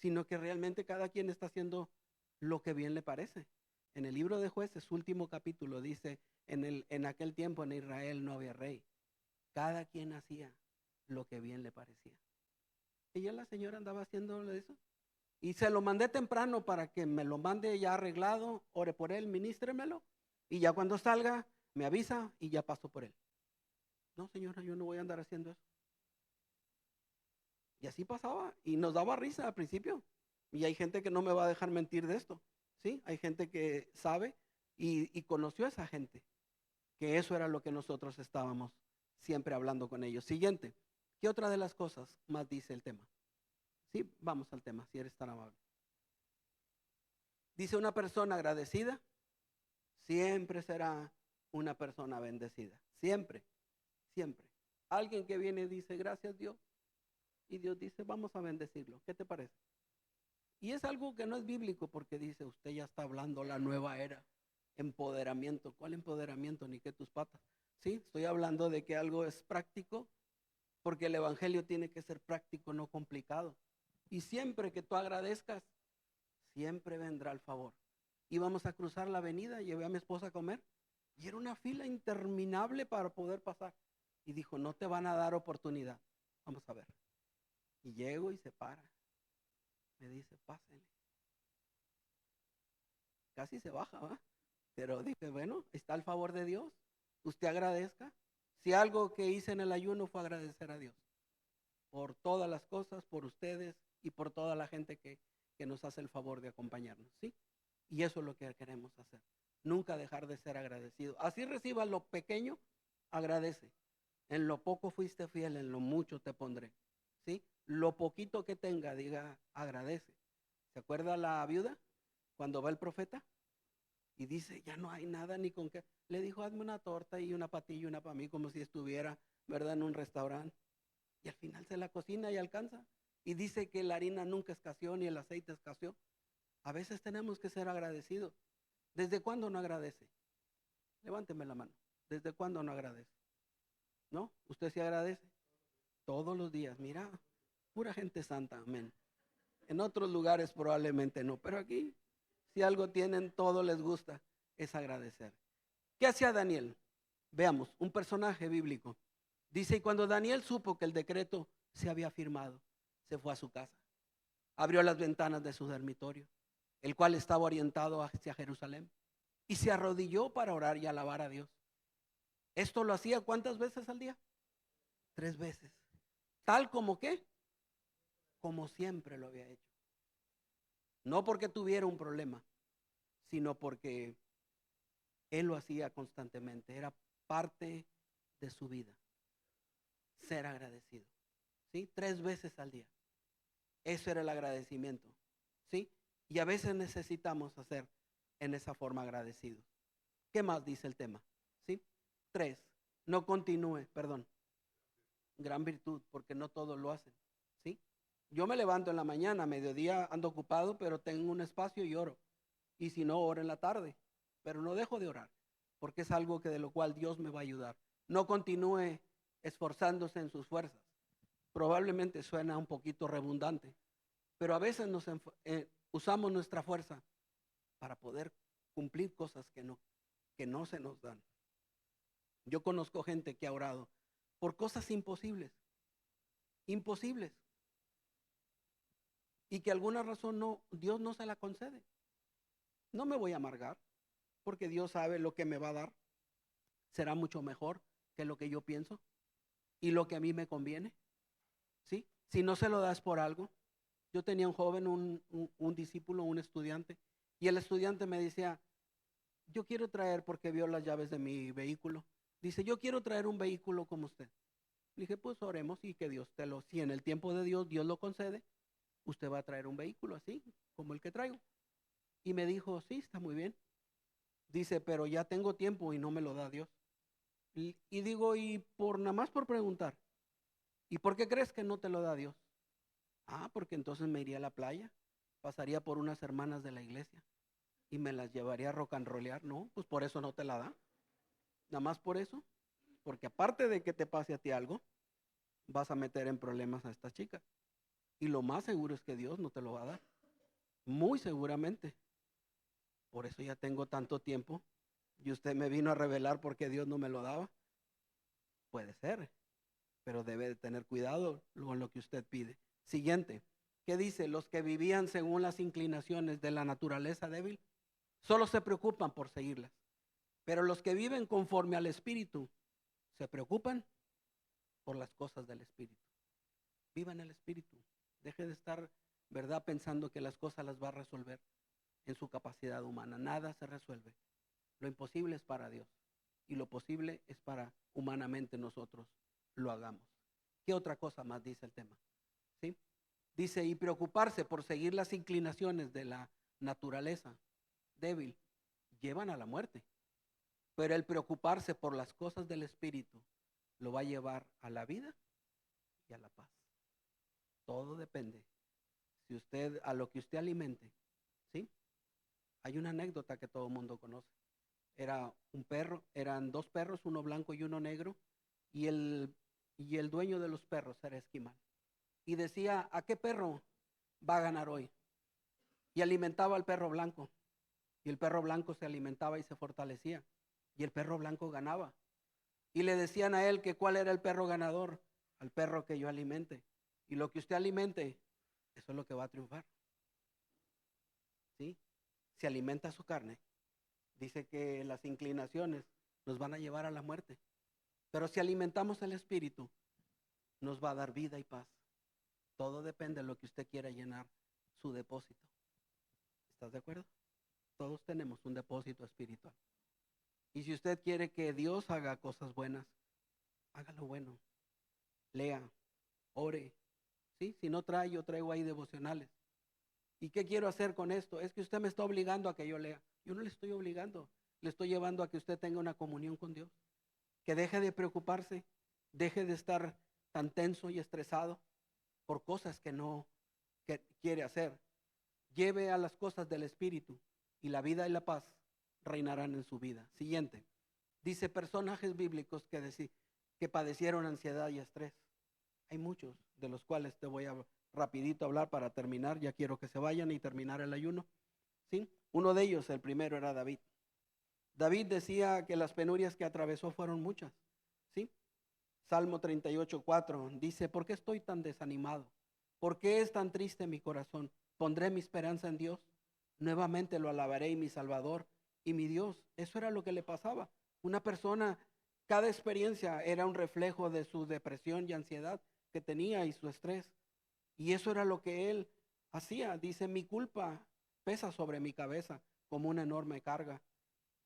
sino que realmente cada quien está haciendo lo que bien le parece. En el libro de Jueces, su último capítulo, dice, en aquel tiempo en Israel no había rey. Cada quien hacía lo que bien le parecía. Y ya la señora andaba haciendo eso. Y se lo mandé temprano para que me lo mande ya arreglado, ore por él, ministremelo. Y ya cuando salga, me avisa y ya paso por él. No, señora, yo no voy a andar haciendo eso. Y así pasaba. Y nos daba risa al principio. Y hay gente que no me va a dejar mentir de esto. ¿Sí? Hay gente que sabe y conoció a esa gente. Que eso era lo que nosotros estábamos siempre hablando con ellos. Siguiente. ¿Qué otra de las cosas más dice el tema? Sí, vamos al tema, si eres tan amable. Dice una persona agradecida, siempre será una persona bendecida. Siempre, siempre. Alguien que viene y dice, gracias Dios. Y Dios dice, vamos a bendecirlo. ¿Qué te parece? Y es algo que no es bíblico porque dice, usted ya está hablando la nueva era. Empoderamiento. ¿Cuál empoderamiento? Ni que tus patas. Sí, estoy hablando de que algo es práctico porque el evangelio tiene que ser práctico, no complicado. Y siempre que tú agradezcas, siempre vendrá el favor. Íbamos a cruzar la avenida, llevé a mi esposa a comer y era una fila interminable para poder pasar. Y dijo, no te van a dar oportunidad. Vamos a ver. Y llego y se para. Me dice, pásenle. Casi se baja, ¿va? Pero dije, bueno, está el favor de Dios. Usted agradezca. Si algo que hice en el ayuno fue agradecer a Dios por todas las cosas, por ustedes y por toda la gente que nos hace el favor de acompañarnos, ¿sí? Y eso es lo que queremos hacer. Nunca dejar de ser agradecido. Así reciba lo pequeño, agradece. En lo poco fuiste fiel, en lo mucho te pondré, ¿sí? Lo poquito que tenga, diga, agradece. ¿Se acuerda la viuda cuando va el profeta? Y dice, ya no hay nada ni con qué. Le dijo, hazme una torta y una patilla y una para mí, como si estuviera, ¿verdad?, en un restaurante. Y al final se la cocina y alcanza. Y dice que la harina nunca escaseó ni el aceite escaseó. A veces tenemos que ser agradecidos. ¿Desde cuándo no agradece? Levánteme la mano. ¿Desde cuándo no agradece? ¿No? ¿Usted sí agradece? Todos los días. Mira, pura gente santa, amén. En otros lugares probablemente no, pero aquí, si algo tienen, todo les gusta, es agradecer. ¿Qué hacía Daniel? Veamos, un personaje bíblico. Dice, y cuando Daniel supo que el decreto se había firmado, se fue a su casa. Abrió las ventanas de su dormitorio, el cual estaba orientado hacia Jerusalén, y se arrodilló para orar y alabar a Dios. Esto lo hacía ¿cuántas veces al día? 3 veces. Tal como que, como siempre lo había hecho. No porque tuviera un problema, sino porque él lo hacía constantemente. Era parte de su vida. Ser agradecido. ¿Sí? 3 veces al día. Eso era el agradecimiento. ¿Sí? Y a veces necesitamos hacer en esa forma agradecidos. ¿Qué más dice el tema? ¿Sí? 3. No continúe, perdón. Gran virtud, porque no todos lo hacen. ¿Sí? Yo me levanto en la mañana, a mediodía ando ocupado, pero tengo un espacio y oro. Y si no, oro en la tarde. Pero no dejo de orar, porque es algo que de lo cual Dios me va a ayudar. No continúe esforzándose en sus fuerzas. Probablemente suena un poquito redundante, pero a veces usamos nuestra fuerza para poder cumplir cosas que no se nos dan. Yo conozco gente que ha orado por cosas imposibles, imposibles, y que alguna razón no, Dios no se la concede. No me voy a amargar, porque Dios sabe lo que me va a dar. Será mucho mejor que lo que yo pienso y lo que a mí me conviene. ¿Sí? Si no se lo das por algo. Yo tenía un joven, un discípulo, un estudiante, y el estudiante me decía, yo quiero traer, porque vio las llaves de mi vehículo, dice, yo quiero traer un vehículo como usted. Le dije, pues oremos y que Dios si en el tiempo de Dios, Dios lo concede, usted va a traer un vehículo así, como el que traigo. Y me dijo, sí, está muy bien. Dice, pero ya tengo tiempo y no me lo da Dios. Y digo, y por nada más por preguntar, ¿y por qué crees que no te lo da Dios? Ah, porque entonces me iría a la playa, pasaría por unas hermanas de la iglesia y me las llevaría a rock and rollear. No, pues por eso no te la da. Nada más por eso. Porque aparte de que te pase a ti algo, vas a meter en problemas a esta chica. Y lo más seguro es que Dios no te lo va a dar. Muy seguramente. Por eso ya tengo tanto tiempo. Y usted me vino a revelar porque Dios no me lo daba. Puede ser. Pero debe de tener cuidado con lo que usted pide. Siguiente. ¿Qué dice? Los que vivían según las inclinaciones de la naturaleza débil, solo se preocupan por seguirlas. Pero los que viven conforme al Espíritu, se preocupan por las cosas del Espíritu. Viva en el Espíritu. Deje de estar, ¿verdad?, pensando que las cosas las va a resolver en su capacidad humana. Nada se resuelve. Lo imposible es para Dios. Y lo posible es para humanamente nosotros lo hagamos. ¿Qué otra cosa más dice el tema? ¿Sí? Dice, y preocuparse por seguir las inclinaciones de la naturaleza débil llevan a la muerte. Pero el preocuparse por las cosas del Espíritu lo va a llevar a la vida y a la paz. Todo depende. Si usted, a lo que usted alimente, ¿sí? Hay una anécdota que todo el mundo conoce. Era un perro, eran 2 perros, uno blanco y uno negro, y el dueño de los perros era esquimal. Y decía, ¿a qué perro va a ganar hoy? Y alimentaba al perro blanco. Y el perro blanco se alimentaba y se fortalecía. Y el perro blanco ganaba. Y le decían a él que cuál era el perro ganador, al perro que yo alimente. Y lo que usted alimente, eso es lo que va a triunfar. ¿Sí? Si alimenta su carne, dice que las inclinaciones nos van a llevar a la muerte. Pero si alimentamos el espíritu, nos va a dar vida y paz. Todo depende de lo que usted quiera llenar su depósito. ¿Estás de acuerdo? Todos tenemos un depósito espiritual. Y si usted quiere que Dios haga cosas buenas, hágalo bueno. Lea, ore. ¿Sí? Si no trae, yo traigo ahí devocionales. ¿Y qué quiero hacer con esto? Es que usted me está obligando a que yo lea. Yo no le estoy obligando. Le estoy llevando a que usted tenga una comunión con Dios. Que deje de preocuparse. Deje de estar tan tenso y estresado por cosas que no quiere hacer. Lleve a las cosas del Espíritu y la vida y la paz reinarán en su vida. Siguiente. Dice personajes bíblicos que padecieron ansiedad y estrés. Hay muchos de los cuales te voy a rapidito hablar para terminar. Ya quiero que se vayan y terminar el ayuno. ¿Sí? Uno de ellos, el primero, era David. David decía que las penurias que atravesó fueron muchas. ¿Sí? Salmo 38:4 dice, ¿por qué estoy tan desanimado? ¿Por qué es tan triste mi corazón? Pondré mi esperanza en Dios. Nuevamente lo alabaré y mi Salvador y mi Dios. Eso era lo que le pasaba. Una persona, cada experiencia era un reflejo de su depresión y ansiedad que tenía y su estrés. Y eso era lo que él hacía. Dice, mi culpa pesa sobre mi cabeza como una enorme carga.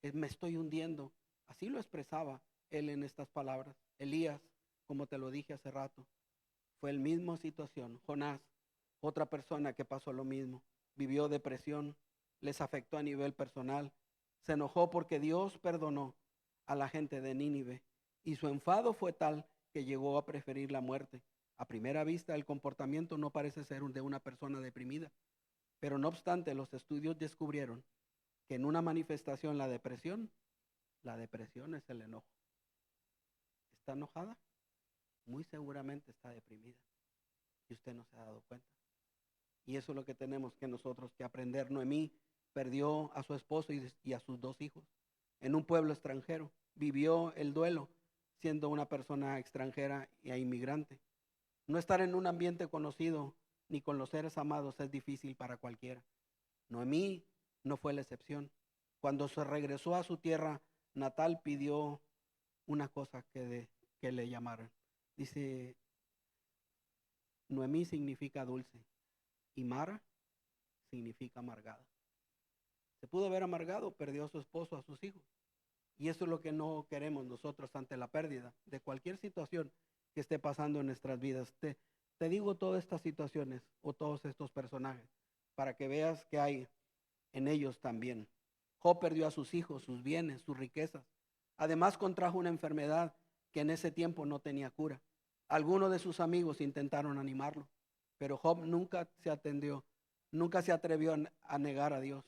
Me estoy hundiendo. Así lo expresaba él en estas palabras. Elías, como te lo dije hace rato, fue la misma situación. Jonás, otra persona que pasó lo mismo. Vivió depresión, les afectó a nivel personal. Se enojó porque Dios perdonó a la gente de Nínive y su enfado fue tal que llegó a preferir la muerte. A primera vista, el comportamiento no parece ser de una persona deprimida, pero no obstante, los estudios descubrieron que en una manifestación la depresión es el enojo. ¿Está enojada? Muy seguramente está deprimida y usted no se ha dado cuenta. Y eso es lo que tenemos que nosotros que aprender. Noemí perdió a su esposo y a sus 2 hijos en un pueblo extranjero. Vivió el duelo siendo una persona extranjera e inmigrante. No estar en un ambiente conocido ni con los seres amados es difícil para cualquiera. Noemí no fue la excepción. Cuando se regresó a su tierra natal pidió una cosa que le llamaran. Dice, Noemí significa dulce y Mara significa amargada. Se pudo haber amargado, perdió a su esposo, a sus hijos. Y eso es lo que no queremos nosotros ante la pérdida de cualquier situación que esté pasando en nuestras vidas. Te digo todas estas situaciones o todos estos personajes para que veas que hay en ellos también. Job perdió a sus hijos, sus bienes, sus riquezas. Además contrajo una enfermedad que en ese tiempo no tenía cura. Algunos de sus amigos intentaron animarlo, pero Job nunca se atendió, nunca se atrevió a negar a Dios.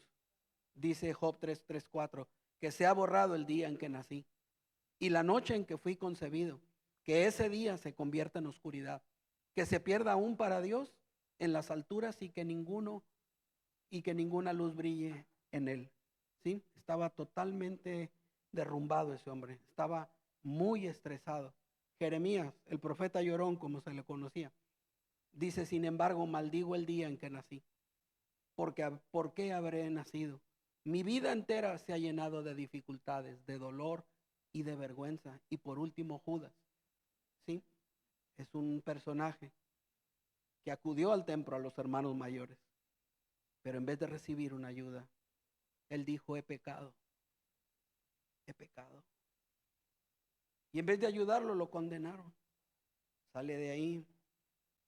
Dice Job 3:4, que se ha borrado el día en que nací y la noche en que fui concebido, que ese día se convierta en oscuridad, que se pierda aún para Dios en las alturas y que ninguna luz brille en él. ¿Sí? Estaba totalmente derrumbado ese hombre, estaba muy estresado. Jeremías, el profeta llorón, como se le conocía, dice, sin embargo, maldigo el día en que nací, porque ¿por qué habré nacido? Mi vida entera se ha llenado de dificultades, de dolor y de vergüenza. Y por último, Judas, ¿sí? Es un personaje que acudió al templo a los hermanos mayores, pero en vez de recibir una ayuda, él dijo, he pecado, he pecado. Y en vez de ayudarlo, lo condenaron. Sale de ahí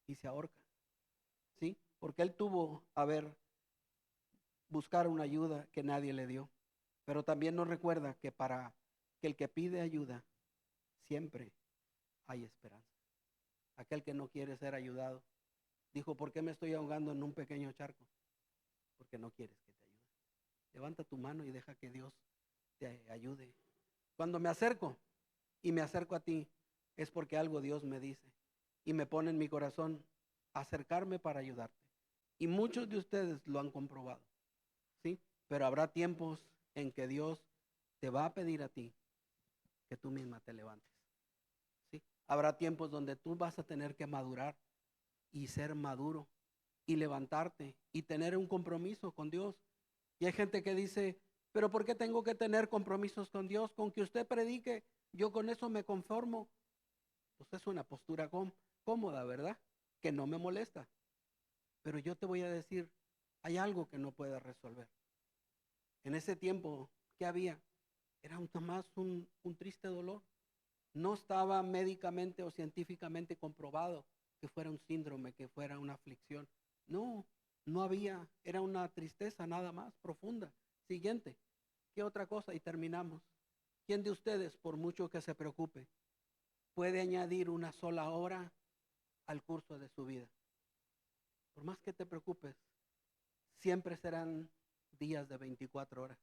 y se ahorca, ¿sí? Porque él tuvo a buscar una ayuda que nadie le dio. Pero también nos recuerda que para que el que pide ayuda, siempre hay esperanza. Aquel que no quiere ser ayudado, dijo, ¿por qué me estoy ahogando en un pequeño charco? Porque no quieres que te ayude. Levanta tu mano y deja que Dios te ayude. Cuando me acerco y me acerco a ti, es porque algo Dios me dice y me pone en mi corazón acercarme para ayudarte. Y muchos de ustedes lo han comprobado, ¿sí? Pero habrá tiempos en que Dios te va a pedir a ti que tú misma te levantes, ¿sí? Habrá tiempos donde tú vas a tener que madurar y ser maduro y levantarte y tener un compromiso con Dios. Y hay gente que dice, pero ¿por qué tengo que tener compromisos con Dios? Con que usted predique, yo con eso me conformo. Pues es una postura cómoda, ¿verdad? Que no me molesta. Pero yo te voy a decir, hay algo que no puedes resolver. En ese tiempo, ¿qué había? Era más un triste dolor. No estaba médicamente o científicamente comprobado que fuera un síndrome, que fuera una aflicción. No, no había. Era una tristeza nada más profunda. Siguiente. ¿Qué otra cosa? Y terminamos. ¿Quién de ustedes, por mucho que se preocupe, puede añadir una sola hora al curso de su vida? Por más que te preocupes, siempre serán días de 24 horas.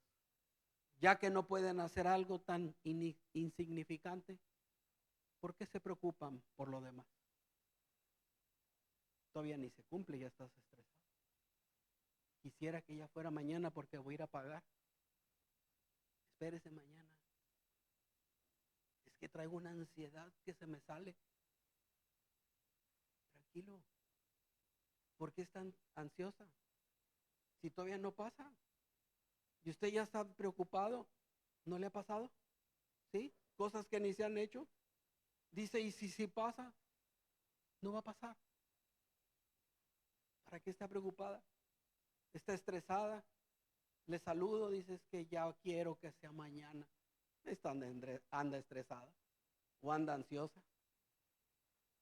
Ya que no pueden hacer algo tan insignificante, ¿por qué se preocupan por lo demás? Todavía ni se cumple y ya estás estresado. Quisiera que ya fuera mañana porque voy a ir a pagar. Espérese mañana. Es que traigo una ansiedad que se me sale. Tranquilo. ¿Por qué es tan ansiosa? Si todavía no pasa. Y usted ya está preocupado. ¿No le ha pasado? ¿Sí? Cosas que ni se han hecho. Dice, ¿y si pasa? No va a pasar. ¿Para qué está preocupada? Está estresada. Le saludo, dices que ya quiero que sea mañana. Anda estresada o anda ansiosa.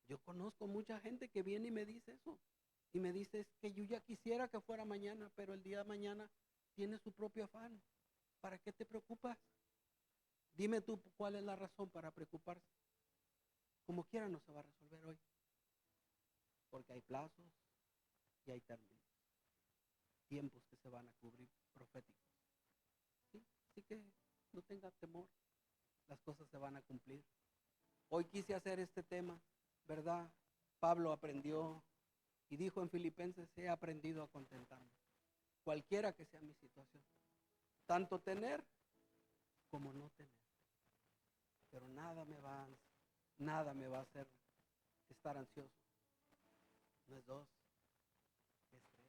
Yo conozco mucha gente que viene y me dice eso. Y me dice, es que yo ya quisiera que fuera mañana, pero el día de mañana tiene su propio afán. ¿Para qué te preocupas? Dime tú cuál es la razón para preocuparse. Como quiera no se va a resolver hoy. Porque hay plazos y hay términos. Tiempos que se van a cubrir proféticos. ¿Sí? Así que no tenga temor. Las cosas se van a cumplir. Hoy quise hacer este tema, ¿verdad? Pablo aprendió y dijo en Filipenses, he aprendido a contentarme, cualquiera que sea mi situación, tanto tener como no tener. Pero nada me va a hacer estar ansioso. No es dos, es tres.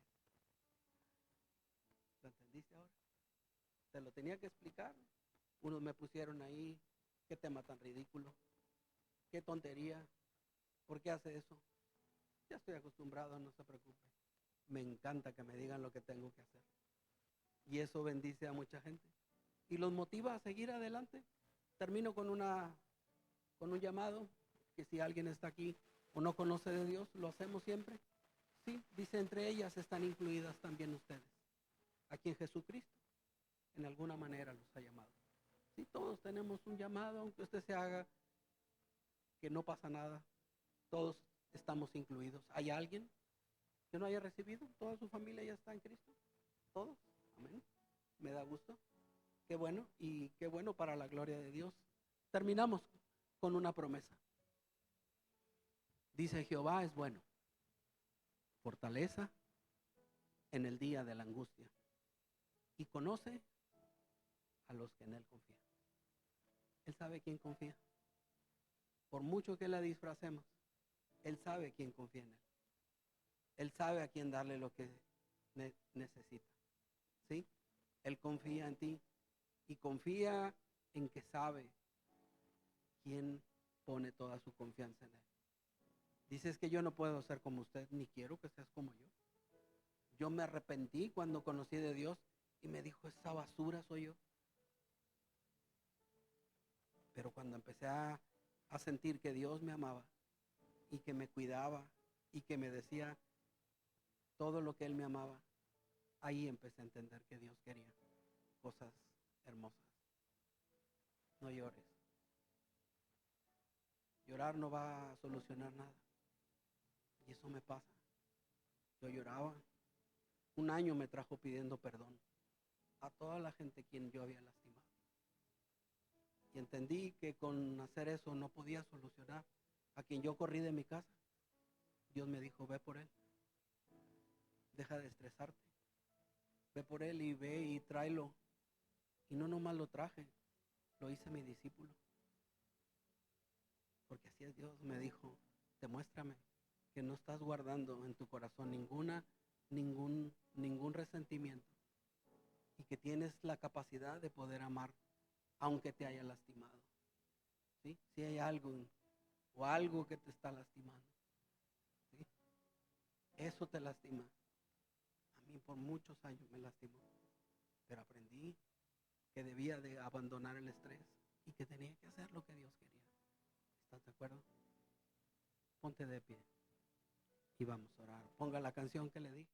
¿Lo entendiste ahora? Te lo tenía que explicar. Unos me pusieron ahí, qué tema tan ridículo, qué tontería, ¿por qué hace eso? Ya estoy acostumbrado, no se preocupe. Me encanta que me digan lo que tengo que hacer. Y eso bendice a mucha gente. Y los motiva a seguir adelante. Termino con un llamado, que si alguien está aquí o no conoce de Dios, lo hacemos siempre. Sí, dice, entre ellas están incluidas también ustedes, a quien Jesucristo en alguna manera los ha llamado. Sí, todos tenemos un llamado, aunque usted se haga que no pasa nada, todos estamos incluidos. ¿Hay alguien que no haya recibido? ¿Toda su familia ya está en Cristo? ¿Todos? Amén. Me da gusto. Qué bueno, y qué bueno para la gloria de Dios. Terminamos con una promesa. Dice, Jehová es bueno, fortaleza en el día de la angustia, y conoce a los que en él confían. Él sabe quién confía. Por mucho que la disfracemos, él sabe quién confía en él. Él sabe a quién darle lo que necesita. ¿Sí? Él confía en ti y confía en que sabe quién pone toda su confianza en él. Dices que yo no puedo ser como usted, ni quiero que seas como yo. Yo me arrepentí cuando conocí de Dios y me dijo, esa basura soy yo. Pero cuando empecé a sentir que Dios me amaba y que me cuidaba y que me decía todo lo que Él me amaba, ahí empecé a entender que Dios quería cosas hermosas. No llores. Llorar no va a solucionar nada. Y eso me pasa. Yo lloraba. Un año me trajo pidiendo perdón a toda la gente quien yo había lastimado. Y entendí que con hacer eso no podía solucionar a quien yo corrí de mi casa. Dios me dijo, ve por él. Deja de estresarte. Ve por él y ve y tráelo. Y no nomás lo traje, lo hice mi discípulo. Porque así es Dios, me dijo, demuéstrame que no estás guardando en tu corazón ningún resentimiento. Y que tienes la capacidad de poder amar, aunque te haya lastimado. ¿Sí? Si hay algo o algo que te está lastimando. ¿Sí? Eso te lastima. A mí por muchos años me lastimó. Pero aprendí que debía de abandonar el estrés y que tenía que hacer lo que Dios quería. ¿Estás de acuerdo? Ponte de pie y vamos a orar. Ponga la canción que le di.